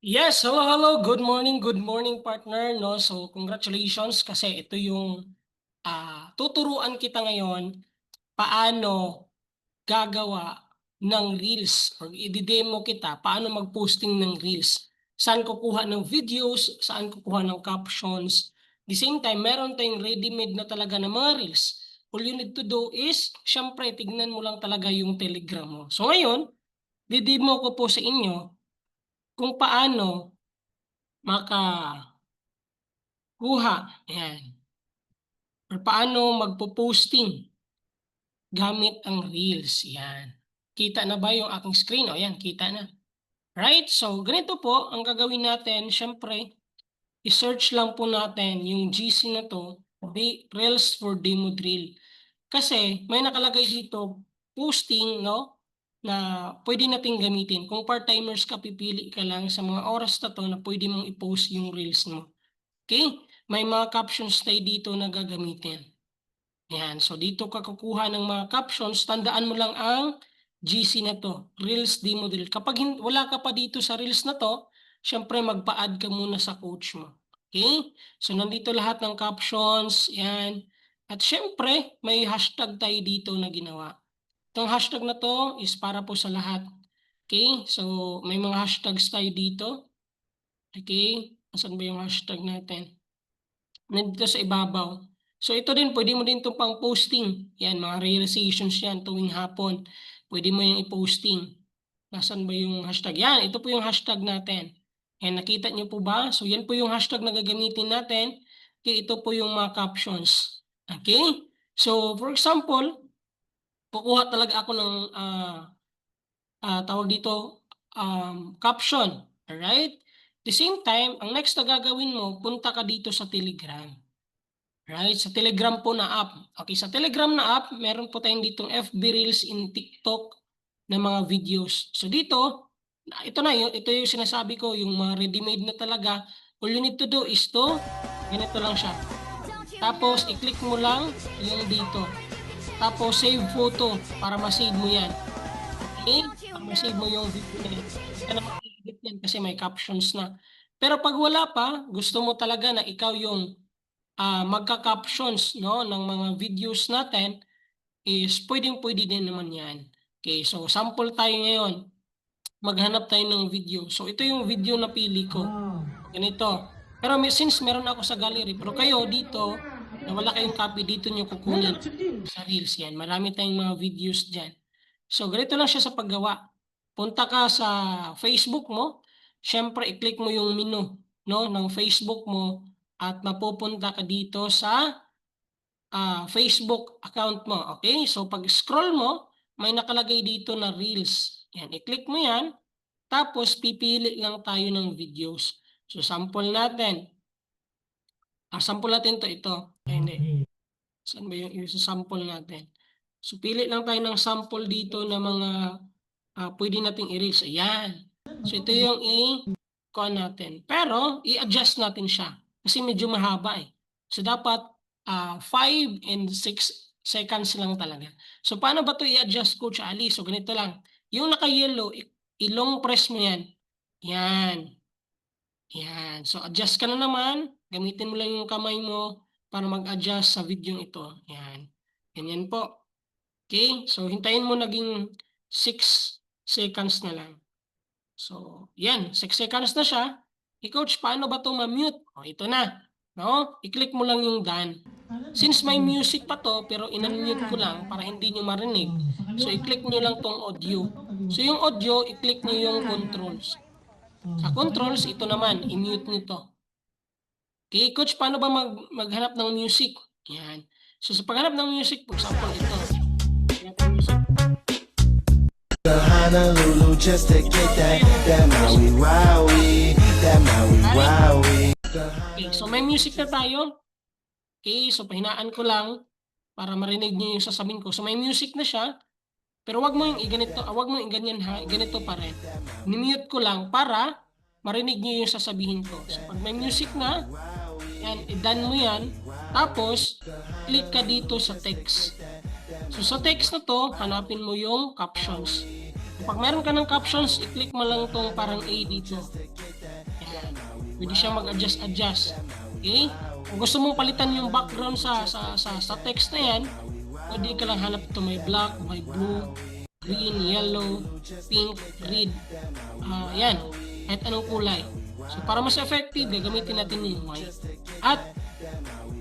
Yes, hello, hello. Good morning partner, no? So, congratulations kasi ito yung tuturuan kita ngayon paano gagawa ng reels or i-demo kita paano mag-posting ng reels. Saan kukuha ng videos, saan kukuha ng captions. The same time, meron tayong ready-made na talaga na mga reels. All you need to do is, syempre, tignan mo lang talaga yung Telegram mo. So ngayon, didemo ko po sa inyo kung paano makakuha, ayan, or paano magpo-posting gamit ang Reels, yan. Kita na ba yung aking screen? O yan, kita na. Right? So, ganito po ang gagawin natin. Siyempre, i-search lang po natin yung GC na to, Reels for Demo Drill. Kasi may nakalagay dito, posting, no? Na pwede nating gamitin. Kung part-timers ka, pipili ka lang sa mga oras na to na pwede mong i-post yung Reels mo. Okay? May mga captions tayo dito na gagamitin. Yan. So, dito ka kukuha ng mga captions. Tandaan mo lang ang GC na to, Reels Demo Drill. Kapag wala ka pa dito sa Reels na to, syempre magpa-add ka muna sa coach mo. Okay? So, nandito lahat ng captions. Yan. At syempre, may hashtag tayo dito na ginawa. Itong hashtag na to is para po sa lahat. Okay? So, may mga hashtags tayo dito. Okay? Asan ba yung hashtag natin? Nandito sa ibabaw. So ito din, pwede mo din itong pang posting. Yan, mga realizations yan tuwing hapon. Pwede mo yung i-posting. Nasaan ba yung hashtag? Yan, ito po yung hashtag natin. Yan, nakita niyo po ba? So yan po yung hashtag na gagamitin natin. Okay, ito po yung mga captions. Okay? So for example, kukuha talaga ako ng tawag dito, caption. Alright? The same time, ang next na gagawin mo, punta ka dito sa Telegram. Right, sa Telegram po na app. Okay, sa Telegram na app, meron po tayong ditong FB Reels in TikTok na mga videos. So dito, ito na yun, ito yung sinasabi ko, yung mga ready-made na talaga. All you need to do is to, ganito lang siya. Tapos, i-click mo lang yung dito. Tapos, save photo para ma-save mo yan. Okay? Para ma-save mo yung video na yan. Hindi ka na mag-edit yan kasi may captions na. Pero pag wala pa, gusto mo talaga na ikaw yung magka-captions, no, ng mga videos natin is pwedeng-pwede din naman yan. Okay, so sample tayo ngayon. Maghanap tayo ng video. So ito yung video na pili ko. Ganito. Pero since meron ako sa gallery, pero kayo dito, na wala kayong copy, dito nyo kukunin sa Reels yan. Marami tayong mga videos dyan. So ganito lang siya sa paggawa. Punta ka sa Facebook mo, syempre i-click mo yung menu, no, ng Facebook mo at mapupunta ka dito sa Facebook account mo. Okay? So pag scroll mo, may nakalagay dito na Reels. Yan, i-click mo yan. Tapos pipili lang tayo ng videos. So sample natin. Sample natin to ito. Ay, hindi. Saan ba yung sample natin? So pili lang tayo ng sample dito na mga pwede nating i-reels. Ayan. So ito yung i-kuha natin. Pero i-adjust natin siya. Kasi medyo mahaba eh. So dapat 5 and 6 seconds lang talaga. So paano ba ito i-adjust, Coach Ali? So ganito lang. Yung naka-yellow, i-long press mo yan. Yan. Yan. So adjust ka na naman. Gamitin mo lang yung kamay mo para mag-adjust sa video ito. Yan. Ganyan po. Okay? So hintayin mo naging 6 seconds na lang. So, yan. 6 seconds na siya. Coach, paano ba ito ma-mute? O, ito na. No? I-click mo lang yung done. Since may music pa to, pero in-unmute ko lang para hindi nyo marinig. So, i-click nyo lang tong audio. So, yung audio, i-click nyo yung controls. Sa controls, ito naman, i-mute nyo to. Okay, Coach, paano ba maghanap ng music? Yan. So, sa paghanap ng music, for example, ito. Hanap ng music. Honolulu just to get that Maui Wowie, that Maui Wowie. Okay, so may music na tayo. Okay, so pahinaan ko lang para marinig niyo yung sasabihin ko. So may music na siya. Pero wag mo yung iganito, wag mo yung ganyan ha, ganito pa rin. Ni-mute ko lang para marinig niyo yung sasabihin ko. So pag may music na, yan, i-done mo yan. Tapos, click ka dito sa text. So sa text na to, hanapin mo yung captions. Pag meron ka ng captions, i-click mo lang tong parang A dito. Pwede siya mag-adjust. Okay? Kung gusto mong palitan yung background sa text na yan, pwede ka lang hanap ito. May black, may blue, green, yellow, pink, red. Yan. Kahit anong kulay. So, para mas effective, gagamitin natin yung white. At,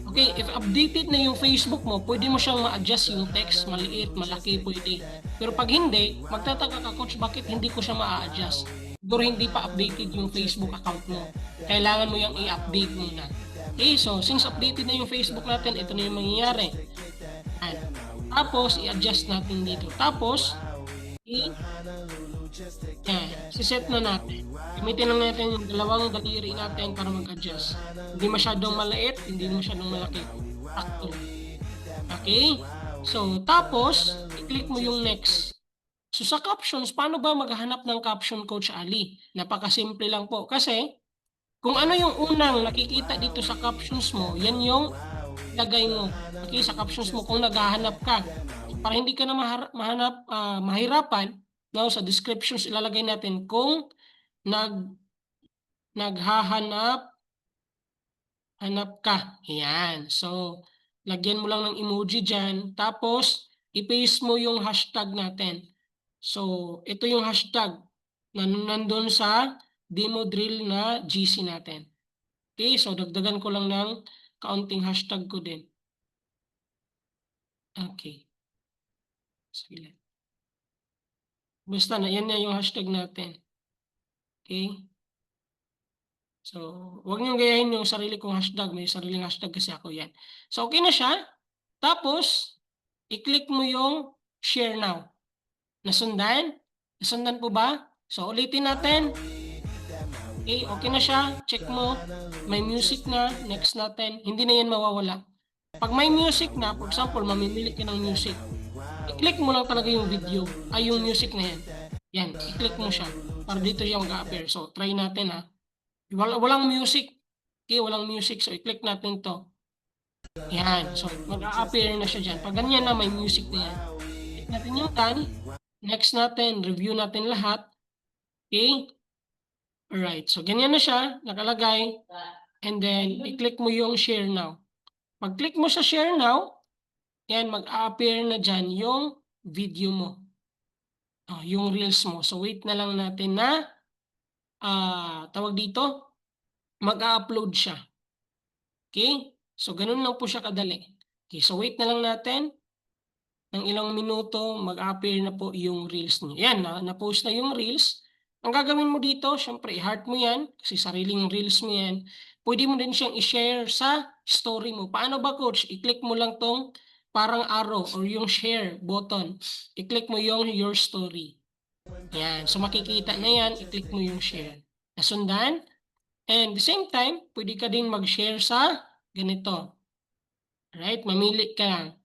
okay, if updated na yung Facebook mo, pwede mo siyang ma-adjust yung text, maliit, malaki, pwede. Pero pag hindi, magtataka ka, coach, bakit hindi ko siya ma-adjust? Siguro hindi pa updated yung Facebook account mo. Kailangan mo yung i-update muna. Okay, so since updated na yung Facebook natin, ito na yung mangyayari. Yan. Tapos, i-adjust natin dito. Tapos, yan, siset na natin. Gamitin lang natin yung dalawang daliri natin para mag-adjust. Hindi masyadong maliit, hindi masyadong malaki. Sakto. Okay? So, tapos, i-click mo yung next. So, sa captions, paano ba maghahanap ng caption, Coach Ali? Napakasimple lang po. Kasi, kung ano yung unang nakikita dito sa captions mo, yan yung lagay mo. Okay, sa captions mo kung naghahanap ka. So, para hindi ka na mahirapan, no, sa descriptions ilalagay natin kung naghahanap ka. Yan. So, lagyan mo lang ng emoji dyan. Tapos, i-paste mo yung hashtag natin. So, ito yung hashtag na nandun sa demo drill na GC natin. Okay, so dagdagan ko lang ng kaunting hashtag ko din. Okay. Sige. Basta na, yan na yung hashtag natin. Okay? So, huwag niyong gayahin yung sarili kong hashtag. May sariling hashtag kasi ako yan. So, okay na siya. Tapos, i-click mo yung share now. Nasundan? Nasundan po ba? So, ulitin natin. Okay, okay na siya. Check mo. May music na. Next natin. Hindi na yan mawawala. Pag may music na, for example, mamimili ka ng music. I-click mo lang talaga yung video. Ay, yung music na yan. Yan, i-click mo siya. Para dito yung mag-appear. So, try natin ha. Walang music. Okay, walang music. So, i-click natin to. Yan. So, mag-a-appear na siya dyan. Pag ganyan na, may music na yan. Click natin yung done. Next natin, review natin lahat. Okay? Alright. So, ganyan na siya. Nakalagay. And then, i-click mo yung share now. Pag-click mo sa share now, yan, mag-a-appear na dyan yung video mo. Yung reels mo. So, wait na lang natin na tawag dito, mag-a-upload siya. Okay? So, ganun lang po siya kadali. Okay, so wait na lang natin. Ng ilang minuto, mag-appear na po yung reels niyo. Yan, na-post na yung reels. Ang gagawin mo dito, syempre, i-heart mo yan, kasi sariling reels mo yan. Pwede mo din siyang i-share sa story mo. Paano ba, coach? I-click mo lang tong parang arrow or yung share button. I-click mo yung your story. Yan. So, makikita na yan. I-click mo yung share. Nasundan? And the same time, pwede ka din mag-share sa ganito. Right? Mamili ka lang.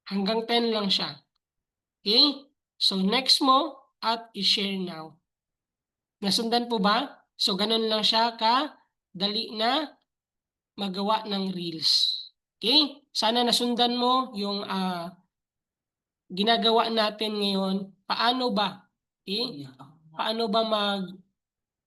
Hanggang 10 lang siya. Okay? So, next mo at i-share now. Nasundan po ba? So, ganun lang siya dali na magawa ng reels. Okay? Sana nasundan mo yung ginagawa natin ngayon. Paano ba? Okay? Paano ba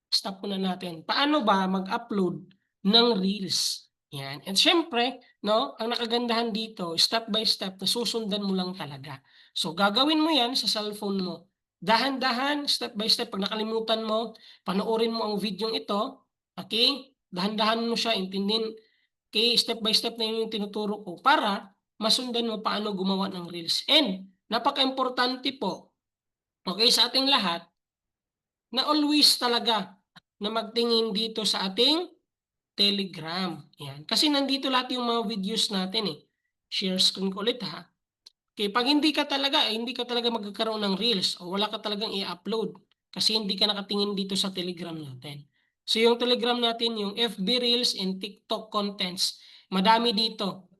stop muna natin. Paano ba mag-upload ng reels? Yan. And syempre, no, ang nakagandahan dito, step by step, nasusundan mo lang talaga. So, gagawin mo yan sa cellphone mo. Dahan-dahan, step by step, pag nakalimutan mo, panoorin mo ang video ito, okay? Dahan-dahan mo siya, intindihin, okay? Step by step na yun yung tinuturo ko para masundan mo paano gumawa ng reels. And, napaka-importante po, okay, sa ating lahat, na always talaga na magtingin dito sa ating Telegram. Yan. Kasi nandito lahat yung mga videos natin eh. Share screen ko ulit ha. Okay, pag hindi ka talaga magkakaroon ng reels o wala ka talagang i-upload kasi hindi ka nakatingin dito sa Telegram natin. So yung Telegram natin, yung FB Reels and TikTok contents, madami dito.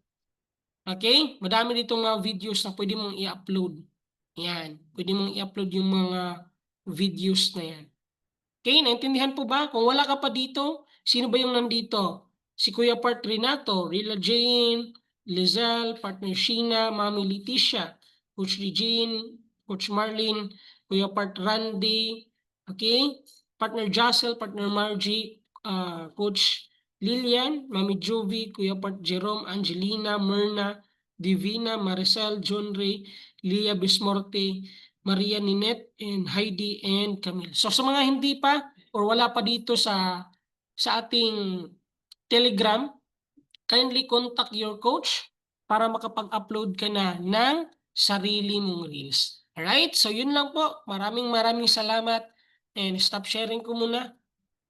Okay? Madami dito mga videos na pwede mong i-upload. Yan. Pwede mong i-upload yung mga videos na yan. Okay, naintindihan po ba? Kung wala ka pa dito, sino ba yung nandito? Si Kuya Part Renato, Rila Jane, Lizelle, Partner Sheena, Mami Leticia, Coach Regine, Coach Marlene, Kuya Part Randy, okay? Partner Jassel, Partner Margie, Coach Lilian, Mami Jovi, Kuya Part Jerome, Angelina, Myrna, Divina, Maricel, John Ray, Leah Bismorte, Maria Ninette, and Heidi and Camille. So sa mga hindi pa or wala pa dito sa ating Telegram, kindly contact your coach para makapag-upload ka na ng sarili mong reels. Alright? So yun lang po. Maraming salamat and stop sharing ko muna.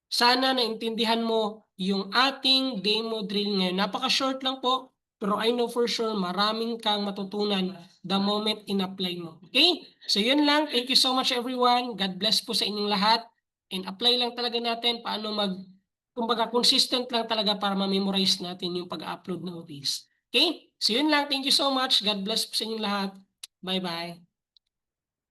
Sana naintindihan mo yung ating demo drill ngayon. Napaka-short lang po, pero I know for sure maraming kang matutunan the moment in-apply mo. Okay? So yun lang. Thank you so much everyone. God bless po sa inyong lahat. And apply lang talaga natin paano kumbaga consistent lang talaga para ma-memorize natin yung pag-upload ng reels. Okay? So yun lang. Thank you so much. God bless po sa inyong lahat. Bye-bye.